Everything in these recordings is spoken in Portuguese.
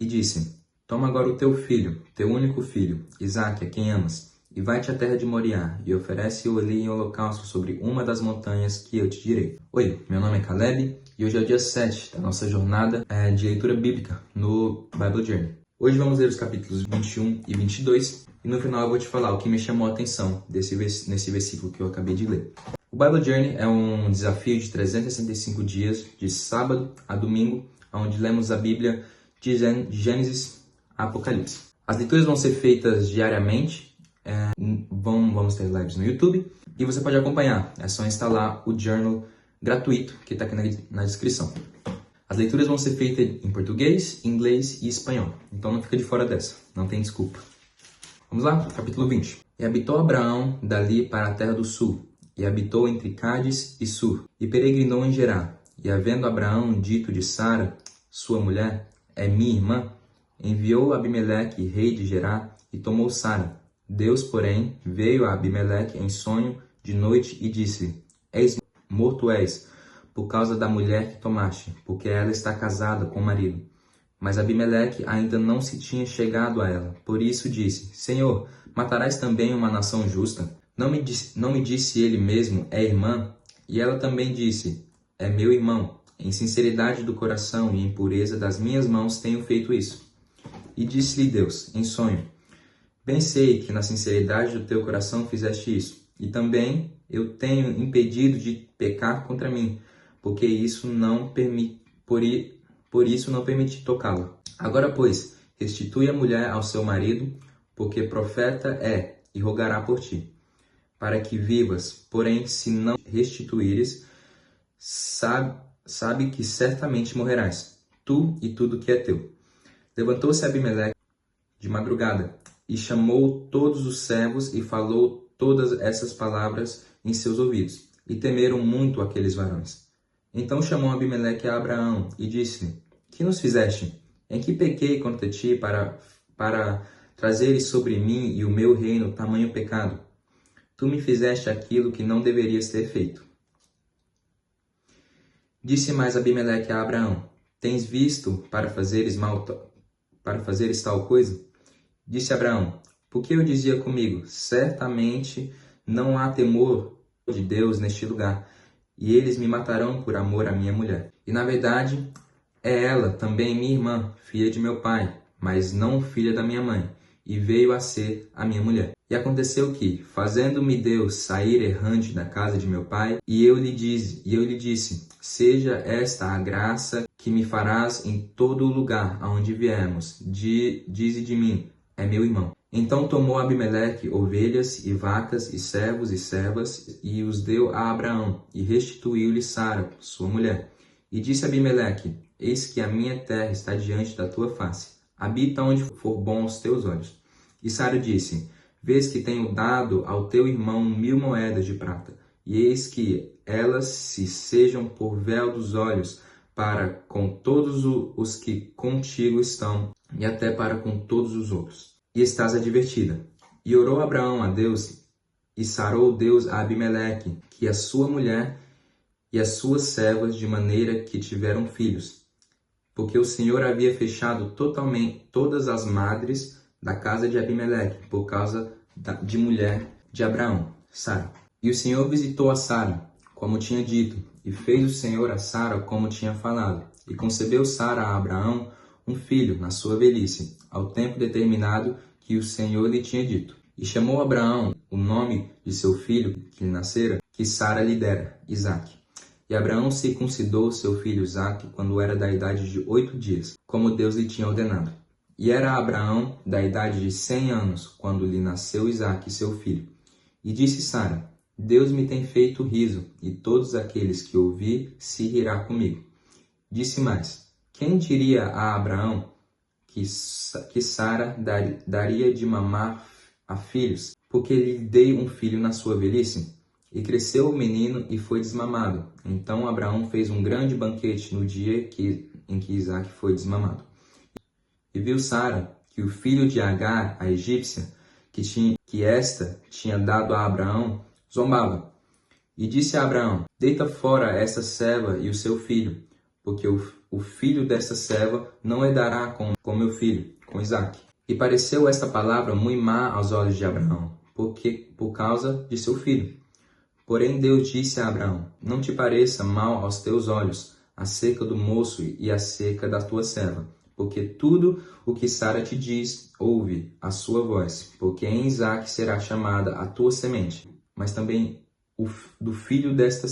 e disse: Toma agora o teu filho, teu único filho, Isaque, a quem amas, e vai-te à terra de Moriá, e oferece-o ali em holocausto sobre uma das montanhas que eu te direi. Oi, meu nome é Caleb, e hoje é o dia 7 da nossa jornada de leitura bíblica no Bible Journey. Hoje vamos ler os capítulos 21 e 22, e no final eu vou te falar o que me chamou a atenção nesse versículo que eu acabei de ler. O Bible Journey é um desafio de 365 dias, de sábado a domingo, onde lemos a Bíblia de Gênesis a Apocalipse. As leituras vão ser feitas diariamente, vamos ter lives no YouTube, e você pode acompanhar. É só instalar o journal gratuito que está aqui na descrição. As leituras vão ser feitas em português, inglês e espanhol, então não fica de fora dessa, não tem desculpa. Vamos lá? Capítulo 20. E habitou Abraão dali para a terra do sul, e habitou entre Cádiz e Sur, e peregrinou em Gerá. E havendo Abraão dito de Sara, sua mulher, é minha irmã, enviou Abimeleque, rei de Gerá, e tomou Sara. Deus, porém, veio a Abimeleque em sonho de noite e disse: Morto és, por causa da mulher que tomaste, porque ela está casada com o marido. Mas Abimeleque ainda não se tinha chegado a ela. Por isso disse: Senhor, matarás também uma nação justa? Não me disse ele mesmo, é irmã? E ela também disse: é meu irmão. Em sinceridade do coração e em pureza das minhas mãos tenho feito isso. E disse-lhe Deus, em sonho: bem sei que na sinceridade do teu coração fizeste isso. E também eu tenho impedido de pecar contra mim, porque isso não por isso não permiti tocá-la. Agora, pois, restitui a mulher ao seu marido, porque profeta é, e rogará por ti, para que vivas. Porém, se não restituíres, sabe que certamente morrerás, tu e tudo que é teu. Levantou-se Abimeleque de madrugada, e chamou todos os servos, e falou todas essas palavras em seus ouvidos. E temeram muito aqueles varões. Então chamou Abimeleque a Abraão, e disse-lhe: que nos fizeste? Em que pequei contra ti para trazeres sobre mim e o meu reino tamanho pecado? Tu me fizeste aquilo que não deverias ter feito. Disse mais Abimeleque a Abraão: tens visto para fazeres tal coisa? Disse Abraão: porque eu dizia comigo: certamente não há temor de Deus neste lugar, e eles me matarão por amor à minha mulher. E na verdade, é ela também minha irmã, filha de meu pai, mas não filha da minha mãe, e veio a ser a minha mulher. E aconteceu que, fazendo-me Deus sair errante da casa de meu pai, e eu lhe disse: seja esta a graça que me farás em todo o lugar aonde viermos. Dize de mim: é meu irmão. Então tomou Abimeleque ovelhas e vacas e servos e servas, e os deu a Abraão, e restituiu-lhe Sara, sua mulher. E disse Abimeleque: eis que a minha terra está diante da tua face. Habita onde for bom aos teus olhos. E Sara disse: vês que tenho dado ao teu irmão 1000 moedas de prata, e eis que elas se sejam por véu dos olhos para com todos os que contigo estão, e até para com todos os outros. E estás advertida. E orou Abraão a Deus, e sarou Deus a Abimeleque, que a sua mulher e as suas servas, de maneira que tiveram filhos. Porque o Senhor havia fechado totalmente todas as madres da casa de Abimeleque, por causa de mulher de Abraão, Sara. E o Senhor visitou a Sara, como tinha dito, e fez o Senhor a Sara como tinha falado. E concebeu Sara a Abraão um filho na sua velhice, ao tempo determinado que o Senhor lhe tinha dito. E chamou Abraão o nome de seu filho que lhe nascera, que Sara lhe dera, Isaque. E Abraão circuncidou seu filho Isaque quando era da idade de 8 dias, como Deus lhe tinha ordenado. E era Abraão da idade de 100 anos, quando lhe nasceu Isaque, seu filho. E disse Sara: Deus me tem feito riso, e todos aqueles que ouvir se rirá comigo. Disse mais: quem diria a Abraão que Sara daria de mamar a filhos, porque lhe dei um filho na sua velhice? E cresceu o menino e foi desmamado. Então Abraão fez um grande banquete no dia em que Isaque foi desmamado. E viu Sara que o filho de Agar, a egípcia, que esta tinha dado a Abraão, zombava. E disse a Abraão: deita fora essa serva e o seu filho, porque o o filho desta serva não herdará com meu filho, com Isaque. E pareceu esta palavra muito má aos olhos de Abraão, por causa de seu filho. Porém Deus disse a Abraão: não te pareça mal aos teus olhos acerca do moço e acerca da tua serva, porque tudo o que Sara te diz, ouve a sua voz, porque em Isaque será chamada a tua semente, mas também do filho desta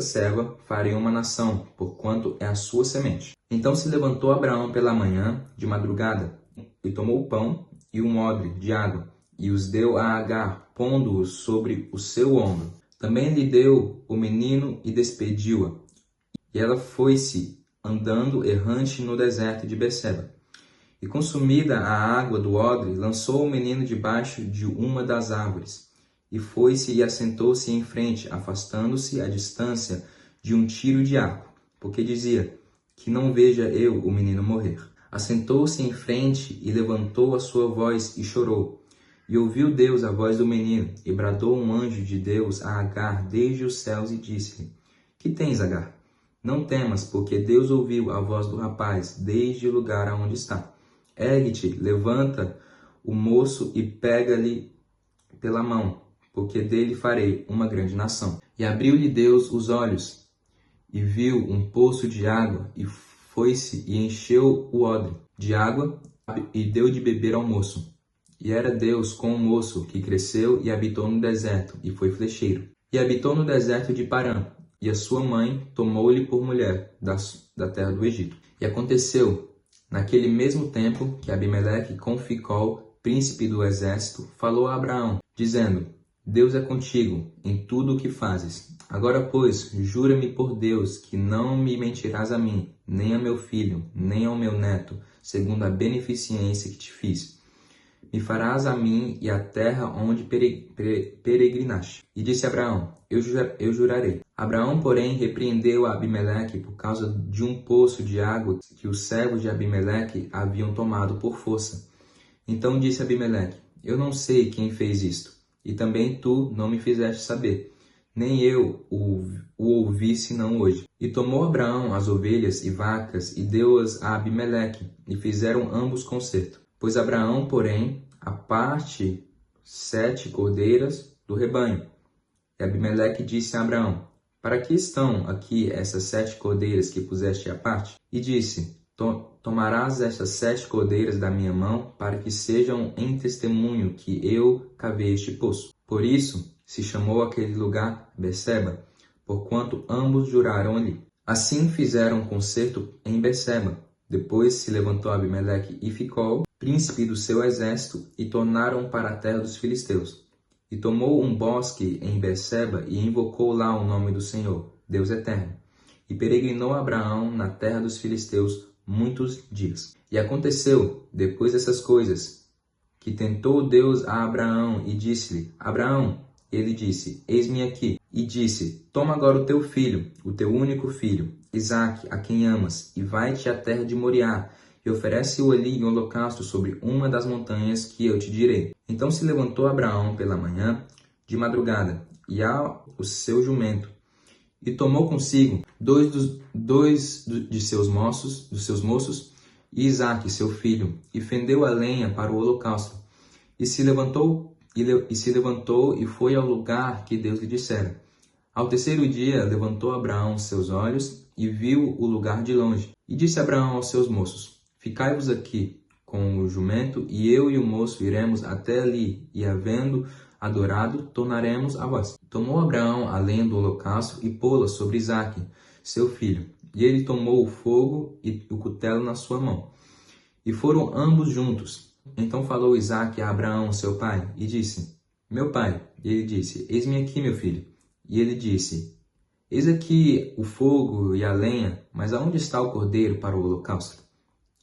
serva farei uma nação, porquanto é a sua semente. Então se levantou Abraão pela manhã, de madrugada, e tomou o pão e um odre de água, e os deu a Agar, pondo-os sobre o seu ombro. Também lhe deu o menino e despediu-a. E ela foi-se, andando errante no deserto de Berseba. E consumida a água do odre, lançou o menino debaixo de uma das árvores. E foi-se e assentou-se em frente, afastando-se à distância de um tiro de arco, porque dizia: que não veja eu o menino morrer. Assentou-se em frente e levantou a sua voz e chorou. E ouviu Deus a voz do menino, e bradou um anjo de Deus a Agar desde os céus e disse-lhe: que tens, Agar? Não temas, porque Deus ouviu a voz do rapaz desde o lugar aonde está. Ergue-te, levanta o moço e pega-lhe pela mão, porque dele farei uma grande nação. E abriu-lhe Deus os olhos, e viu um poço de água, e foi-se e encheu o odre de água, e deu de beber ao moço. E era Deus com o moço, que cresceu e habitou no deserto, e foi flecheiro. E habitou no deserto de Parã, e a sua mãe tomou-lhe por mulher da terra do Egito. E aconteceu, naquele mesmo tempo, que Abimeleque com Ficol, príncipe do exército, falou a Abraão, dizendo: Deus é contigo em tudo o que fazes. Agora, pois, jura-me por Deus que não me mentirás a mim, nem a meu filho, nem ao meu neto, segundo a beneficência que te fiz. Me farás a mim e à terra onde peregrinaste. E disse Abraão: eu jurarei. Abraão, porém, repreendeu a Abimeleque por causa de um poço de água que os servos de Abimeleque haviam tomado por força. Então disse Abimeleque: eu não sei quem fez isto, e também tu não me fizeste saber, nem eu o ouvi senão hoje. E tomou Abraão as ovelhas e vacas e deu-as a Abimeleque, e fizeram ambos concerto. Pois Abraão, porém, a parte 7 cordeiras do rebanho. E Abimeleque disse a Abraão: para que estão aqui essas 7 cordeiras que puseste à parte? E disse: tomarás estas 7 cordeiras da minha mão, para que sejam em testemunho que eu cavei este poço. Por isso se chamou aquele lugar Berseba, porquanto ambos juraram ali. Assim fizeram concerto em Berseba. Depois se levantou Abimeleque e Ficol, príncipe do seu exército, e tornaram para a terra dos filisteus. E tomou um bosque em Berseba e invocou lá o nome do Senhor, Deus eterno. E peregrinou Abraão na terra dos filisteus muitos dias. E aconteceu, depois dessas coisas, que tentou Deus a Abraão e disse-lhe: Abraão, ele disse: eis-me aqui. E disse: toma agora o teu filho, o teu único filho, Isaque, a quem amas, e vai-te à terra de Moriá, e oferece-o ali em holocausto sobre uma das montanhas que eu te direi. Então se levantou Abraão pela manhã, de madrugada, e ao seu jumento, e tomou consigo dois de seus moços, e Isaque, seu filho, e fendeu a lenha para o holocausto. E se levantou e foi ao lugar que Deus lhe dissera. Ao terceiro dia levantou Abraão seus olhos e viu o lugar de longe. E disse Abraão aos seus moços: ficai-vos aqui com o jumento, e eu e o moço iremos até ali, e havendo adorado, tornaremos a vós. Tomou Abraão a lenha do holocausto e pô-la sobre Isaque, seu filho. E ele tomou o fogo e o cutelo na sua mão. E foram ambos juntos. Então falou Isaque a Abraão, seu pai, e disse: meu pai. E ele disse: eis-me aqui, meu filho. E ele disse: eis aqui o fogo e a lenha, mas aonde está o cordeiro para o holocausto?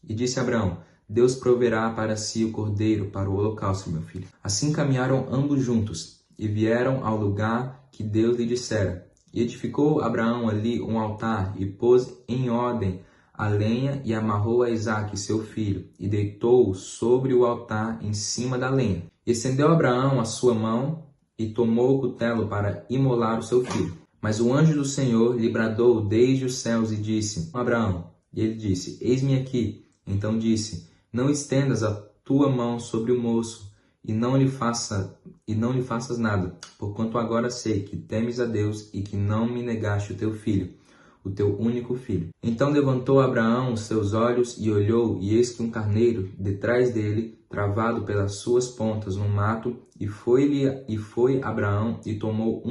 E disse Abraão: Deus proverá para si o cordeiro para o holocausto, meu filho. Assim caminharam ambos juntos, e vieram ao lugar que Deus lhe dissera. E edificou Abraão ali um altar, e pôs em ordem a lenha, e amarrou a Isaque, seu filho, e deitou-o sobre o altar em cima da lenha. E estendeu Abraão a sua mão, e tomou o cutelo para imolar o seu filho. Mas o anjo do Senhor lhe bradou desde os céus e disse: Abraão. E ele disse: Eis-me aqui. Então disse: Não estendas a tua mão sobre o moço, e não lhe faças nada, porquanto agora sei que temes a Deus e que não me negaste o teu filho, o teu único filho. Então levantou Abraão os seus olhos e olhou, e eis que um carneiro detrás dele, travado pelas suas pontas no mato, e foi Abraão e tomou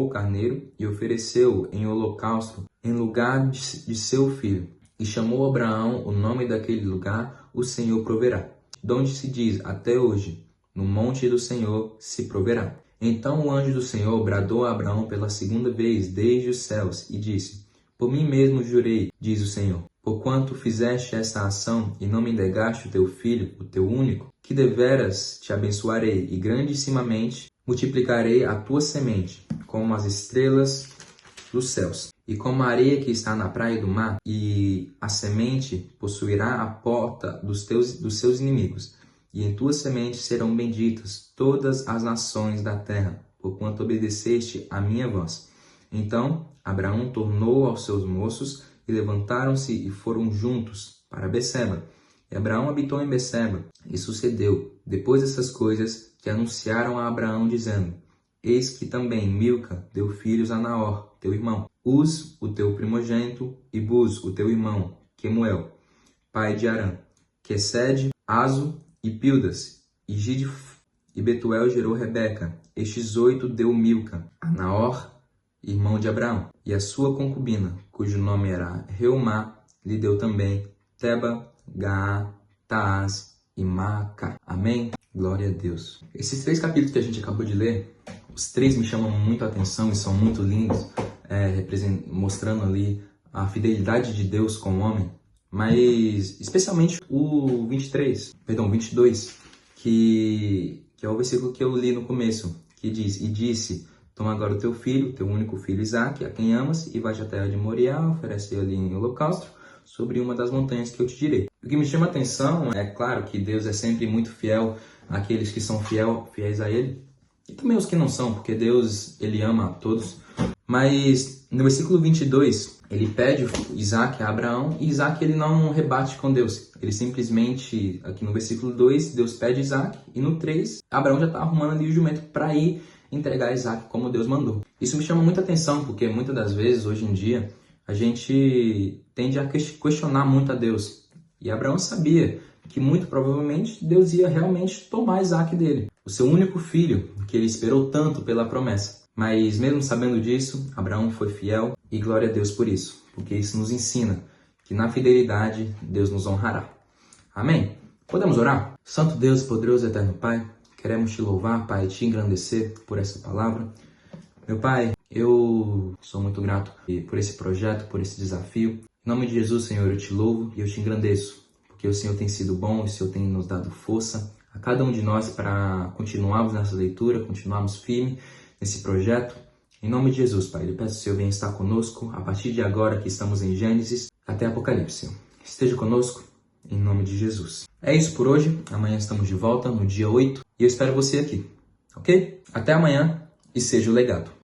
o carneiro e ofereceu-o em holocausto em lugar de seu filho. E chamou Abraão o nome daquele lugar: O Senhor proverá. Donde se diz até hoje: No monte do Senhor se proverá. Então o anjo do Senhor bradou a Abraão pela segunda vez desde os céus e disse: Por mim mesmo jurei, diz o Senhor, porquanto fizeste esta ação e não me negaste o teu filho, o teu único, que deveras te abençoarei e grandissimamente multiplicarei a tua semente, como as estrelas dos céus, e como a areia que está na praia do mar, e a semente possuirá a porta dos seus inimigos, e em tua semente serão benditas todas as nações da terra, porquanto obedeceste à minha voz. Então Abraão tornou aos seus moços, e levantaram-se e foram juntos para Beceba. E Abraão habitou em Beceba, e sucedeu, depois dessas coisas, que anunciaram a Abraão, dizendo: Eis que também Milca deu filhos a Naor, teu irmão, Uz, o teu primogênito, e Buz, o teu irmão, Quemuel, pai de Arã, Quesede, Azo e Pildas, e Betuel gerou Rebeca. Estes 8 deu Milca a Naor, irmão de Abraão, e a sua concubina, cujo nome era Reumá, lhe deu também Teba, Gaa, Taaz e Maaca. Amém? Glória a Deus. Esses 3 capítulos que a gente acabou de ler, os 3 me chamam muito a atenção e são muito lindos, mostrando ali a fidelidade de Deus com o homem, mas especialmente o 22, que é o versículo que eu li no começo, que diz: E disse, toma agora o teu filho, teu único filho Isaque, a quem amas, e vai à terra de Moriá, oferece ali em holocausto, sobre uma das montanhas que eu te direi. O que me chama a atenção é, claro, que Deus é sempre muito fiel àqueles que são fiéis a Ele, e também os que não são, porque Deus, Ele ama a todos. Mas no versículo 22, ele pede Isaque a Abraão, e Isaque ele não rebate com Deus. Ele simplesmente, aqui no versículo 2, Deus pede Isaque, e no 3, Abraão já está arrumando ali o jumento para ir entregar Isaque como Deus mandou. Isso me chama muita atenção, porque muitas das vezes, hoje em dia, a gente tende a questionar muito a Deus. E Abraão sabia que muito provavelmente Deus ia realmente tomar Isaque dele, o seu único filho, que ele esperou tanto pela promessa. Mas mesmo sabendo disso, Abraão foi fiel, e glória a Deus por isso, porque isso nos ensina que na fidelidade Deus nos honrará. Amém? Podemos orar? Santo Deus, poderoso e eterno Pai, queremos te louvar, Pai, te engrandecer por essa palavra. Meu Pai, eu sou muito grato por esse projeto, por esse desafio. Em nome de Jesus, Senhor, eu te louvo e eu te engrandeço, porque o Senhor tem sido bom, o Senhor tem nos dado força a cada um de nós para continuarmos nessa leitura, continuarmos firmes nesse projeto. Em nome de Jesus, Pai, eu peço que o Senhor venha estar conosco a partir de agora que estamos em Gênesis até Apocalipse, Senhor. Esteja conosco, em nome de Jesus. É isso por hoje. Amanhã estamos de volta, no dia 8, e eu espero você aqui, ok? Até amanhã e seja o legado.